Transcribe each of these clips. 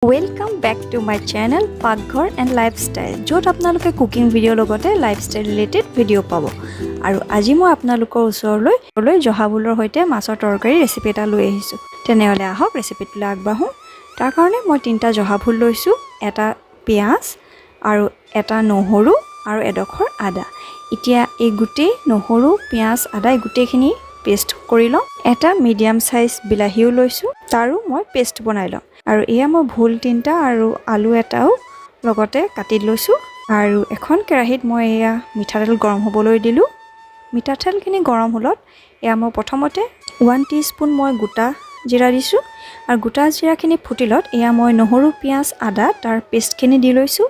Welcome back to my channel Pakghar and lifestyle. Jot apnaloke cooking video logote lifestyle related video pabo. Aru aji moi apnalokor osorloi Joha Bhulor hoite masor torkari recipe eta loi ahisu. Tenehole ahok recipe tu agbahu. Tar karone moi 3ta Joha Bhul loisu, eta piaz aru eta nohoru aru edokhor ada. Itia ei gutei nohoru piaz ada ei gutei khini paste kori lom. Eta medium size bilahiu loisu, taru moi paste banai lom. আৰু এয়া মই ভুল 3টা আৰু আলু এটাও লগতে কাটি লৈছো আৰু এখন কেৰাহীত মই এয়া মিঠাতেল গৰম হ'বলৈ দিলো মিঠাতেলখিনি গৰম হলত এয়া মই প্ৰথমতে 1 টিস্পুন মই গোটা জিৰা দিছো আৰু গোটা জিৰাখিনি ফুটিলত এয়া মই নহৰু পিয়াজ আদা তাৰ পেষ্টখিনি দি লৈছো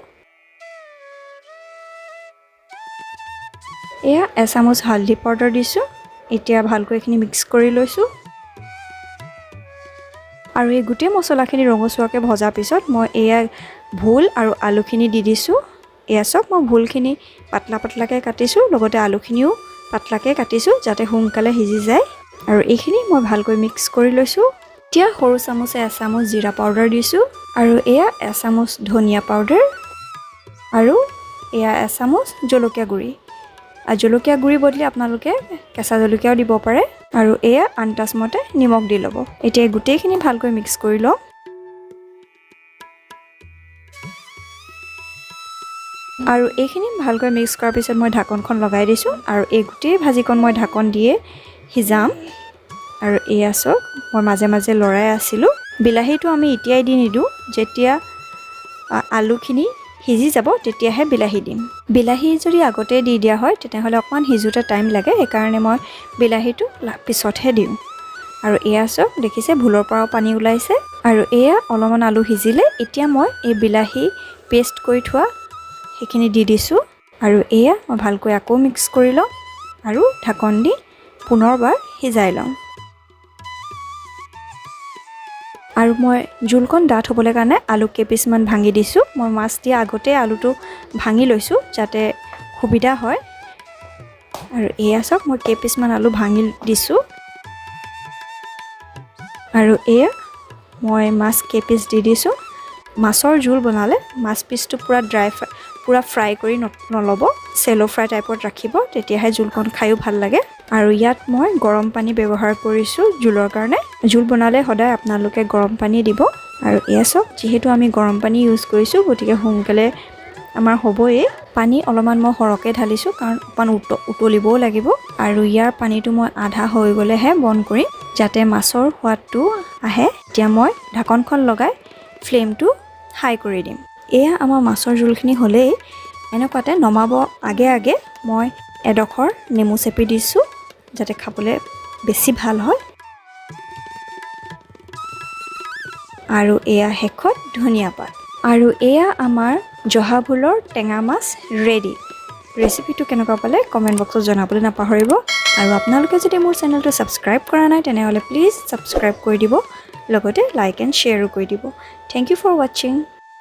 এয়া এচামুচ হালধি পাউডাৰ দিছো এতিয়া ভালকৈ এখিনি মিক্স কৰি লৈছো আৰু এই গুটে মছলাখিনি ৰঙচুৱাকে ভজা পিছত মই এয়া ভুল আৰু আলুখিনি দি দিছো এয়া সব মই ভুলখিনি পাতলা পাতলাকে কাটিছো লগতে আলুখিনিও পাতলাকে কাটিছো যাতে হুমকালে হিজি যায় আৰু এইখিনি মই ভালকৈ মিক্স কৰি লৈছো এতিয়া সৰু চামুচে এচামুচ জিৰা পাউডাৰ দিছো আৰু এয়া এচামুচ ধনিয়া পাউডাৰ আৰু এয়া এচামুচ জলকীয়া গুৰি জলকীয়া গুৰি বদলি আপোনালোকে কেঁচা জলকীয়াও দিব পাৰে আৰু এয়া আন্তাজ মতে নিমখ দি লব এতিয়া গুটেইখিনি ভালকৈ মিক্স কৰি ল আৰু এইখিনি ভালকৈ মিক্স কৰাৰ পিছত মই ঢাকনখন লগাই দিছো আৰু এই গুটেই ভাজিকন মই ঢাকন দিয়ে হিজাম আৰু এয়া সক মই মাজে মাজে লৰাই আছিলো বিলাহীটো আমি ইতিয়াই দি নিদু যেতিয়া আলুখিনি হিজি যাব তেতিয়াহে বিলাহী দিম বিলাহী যদি আগতে দি দিয়া হয় তেতিয়াহলে অকমান হিজুতে টাইম লাগে এই কাৰণে মই বিলাহীটো পিছতহে দিম আৰু এয়া সব দেখিছে ভুলৰ পৰা পানী ওলাইছে আৰু এয়া অলমান আলু হিজিলে এতিয়া মই এই বিলাহী পেষ্ট কৰি থোৱা হেখিনি দি দিছো আৰু এয়া মই ভালকৈ আকৌ মিক্স কৰি লম আৰু ঢাকন দি পুনৰবাৰ হিজাই লম আৰু মই জুলকন ডাঠ হ'বলৈ কাৰণে আলু কেপিছমান ভাঙি দিছো মই মাছ দিয়া আগতে আলুটো ভাঙি লৈছো যাতে সুবিধা হয় আৰু এয়া সব মই কেপিছমান আলু ভাঙি দিছো আৰু এয়া মই মাছ কেপিছ দি দিছো মাছৰ জোল বনালে মাছ পিছটো পুৰা ফ্ৰাই কৰি নলব সেলো ফ্ৰাই টাইপত ৰাখিব তেতিয়াহে জুলকন খাইও ভাল লাগে আৰু ইয়াত মই গৰম পানী ব্যৱহাৰ কৰিছো জুলৰ কাৰণে জুল বনালে সদায় আপোনালোকে গৰম পানী দিব আৰু এসব যেহেতু আমি গৰম পানী ইউজ কৰিছো গতিকে হুমকালে আমাৰ হ'বই পানী অলমান মই হৰকে ঢালিছো কাৰণ অকন উতলিবও লাগিব আৰু ইয়াৰ পানীটো মই আধা হৈ গলেহে বন কৰি যাতে মাছৰ সোৱাদটো আহে এতিয়া মই ঢাকনখন লগাই ফ্লেমটো হাই কৰি দিম এয়া আমাৰ মাছৰ জুলখিনি হলে এনেকুৱাতে নমাব আগে মই এডখৰ নেমু চেপি দিছো যাতে খাবলৈ বেছি ভাল হয় আৰু এয়া হেখত ধনিয়া পাত আৰু এয়া আমাৰ জহা ভুলৰ টেঙা মাছ ৰেডি ৰেচিপিটো কেনেকুৱা পালে কমেন্ট বক্সত জনাবলৈ নাপাহৰিব আৰু আপোনালোকে যদি মোৰ চেনেলটো সাবস্ক্ৰাইব কৰা নাই তেনেহলে প্লিজ সাবস্ক্ৰাইব কৰি দিব লগতে লাইক এণ্ড শ্বেয়াৰো কৰি দিব থ্যাংক ইউ ফৰ ওয়াচিং